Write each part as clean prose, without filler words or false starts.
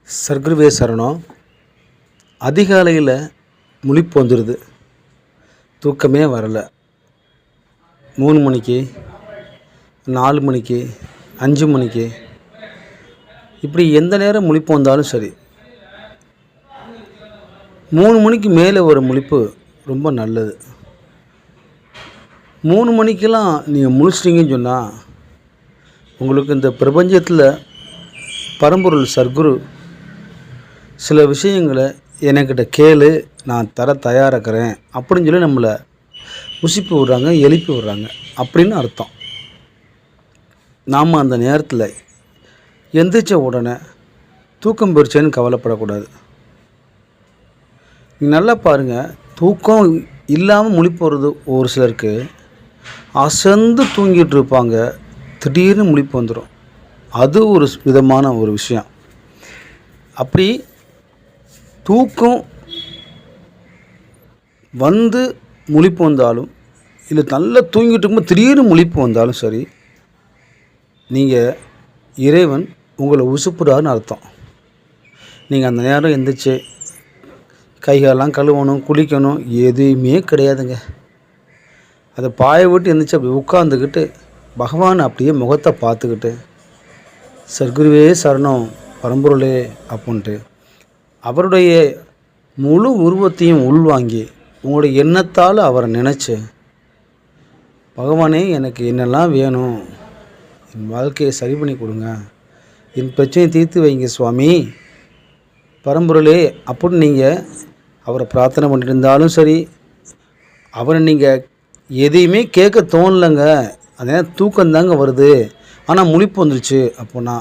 சர்க்குருவே சரணம். அதிகாலையில் முழிப்பு வந்துடுது, தூக்கமே வரலை. 3 மணிக்கு, 4 மணிக்கு, 5 மணிக்கு, இப்படி எந்த நேரம் முழிப்பு வந்தாலும் சரி, 3 மணிக்கு மேலே ஒரு முழிப்பு ரொம்ப நல்லது. 3 மணிக்கெல்லாம் நீங்கள் முழிச்சிட்டிங்கன்னு சொன்னால், உங்களுக்கு இந்த பிரபஞ்சத்தில் பரம்பொருள் சர்க்குரு சில விஷயங்களை என்கிட்ட கேளு, நான் தர தயாராகிறேன் அப்படின்னு சொல்லி நம்மளை உசிப்பு விட்றாங்க, எழுப்பி விட்றாங்க அப்படின்னு அர்த்தம். நாம் அந்த நேரத்தில் எந்திரிச்ச உடனே தூக்கம் போயிடுச்சேன்னு கவலைப்படக்கூடாது. நல்லா பாருங்கள், தூக்கம் இல்லாமல் முழிப்பு வருது. ஒரு சிலருக்கு அசந்து தூங்கிட்டு இருப்பாங்க, திடீர்னு முழிப்பு வந்துடும். அது ஒரு விதமான ஒரு விஷயம். அப்படி தூக்கம் வந்து முழிப்பு வந்தாலும், இல்லை நல்லா தூங்கிட்டு இருக்கும்போது திடீர்னு முழிப்பு வந்தாலும் சரி, நீங்கள் இறைவன் உங்களை உசுப்புறாருன்னு அர்த்தம். நீங்கள் அந்த நேரம் எந்திரிச்சு கைகாலெல்லாம் கழுவணும், குளிக்கணும், எதுவுமே கிடையாதுங்க. அதை பாய விட்டு எந்திரிச்சு அப்படி உட்காந்துக்கிட்டு பகவான் அப்படியே முகத்தை பார்த்துக்கிட்டு, சர்க்குருவே சரணம் பரம்பொருளே அப்படின்ட்டு அவருடைய முழு உருவத்தையும் உள்வாங்கி உங்களுடைய எண்ணத்தால் அவரை நினச்சி, பகவானே எனக்கு என்னெல்லாம் வேணும், என் வாழ்க்கையை சரி பண்ணி கொடுங்க, என் பிரச்சனையை தீர்த்து வைங்க சுவாமி பரம்பொருளே அப்படின்னு நீங்கள் அவரை பிரார்த்தனை பண்ணிட்டு இருந்தாலும் சரி, அவரை நீங்கள் எதையுமே கேட்க தோணலைங்க, அதே தூக்கந்தாங்க வருது, ஆனால் முழிப்பு வந்துருச்சு அப்படின்னா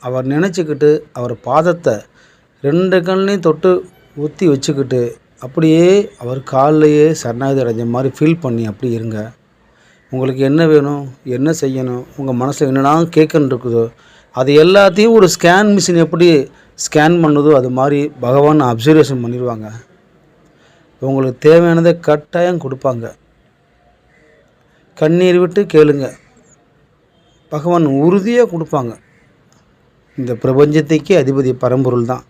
அவர் நினச்சிக்கிட்டு அவர் பாதத்தை 2 கண்ணையும் தொட்டு ஊற்றி வச்சுக்கிட்டு அப்படியே அவர் காலிலையே சரணாகதி அடைஞ்ச மாதிரி ஃபீல் பண்ணி அப்படி இருங்க. உங்களுக்கு என்ன வேணும், என்ன செய்யணும், உங்கள் மனசில் என்னென்னா கேட்கன்னு இருக்குதோ அது எல்லாத்தையும் ஒரு ஸ்கேன் மிஷின் எப்படி ஸ்கேன் பண்ணுதோ அது மாதிரி பகவான் அப்சர்வேஷன் பண்ணிடுவாங்க. உங்களுக்கு தேவையானதை கட்டாயம் கொடுப்பாங்க. கண்ணீர் விட்டு கேளுங்க, பகவான் உறுதியாக கொடுப்பாங்க. இந்த பிரபஞ்சத்துக்கே அதிபதி பரம்பொருள் தான்,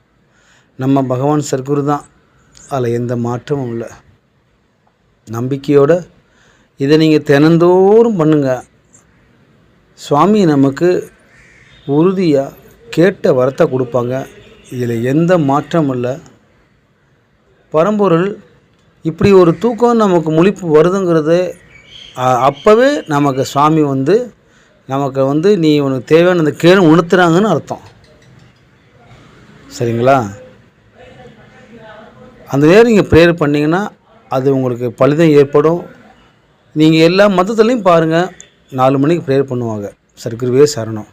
நம்ம பகவான் சர்க்குரு தான், அதில் எந்த மாற்றமும் இல்லை. நம்பிக்கையோடு இதை நீங்கள் தினந்தோறும் பண்ணுங்கள். சுவாமி நமக்கு உறுதியாக கேட்ட வரத்தை கொடுப்பாங்க. இதில் எந்த மாற்றமும் இல்லை. பரம்பொருள் இப்படி ஒரு தூக்கம் நமக்கு முழிப்பு வருதுங்கிறது அப்போவே நமக்கு சுவாமி நமக்கு நீ உனக்கு தேவையான அந்த கேளு உணர்த்துறாங்கன்னு அர்த்தம். சரிங்களா? அந்த நேரம் நீங்கள் ப்ரேயர் பண்ணிங்கன்னா அது உங்களுக்கு பலிதம் ஏற்படும். நீங்கள் எல்லா மதத்துலேயும் பாருங்கள், 4 மணிக்கு ப்ரேயர் பண்ணுவாங்க. சர்க்குருவே சரணம்.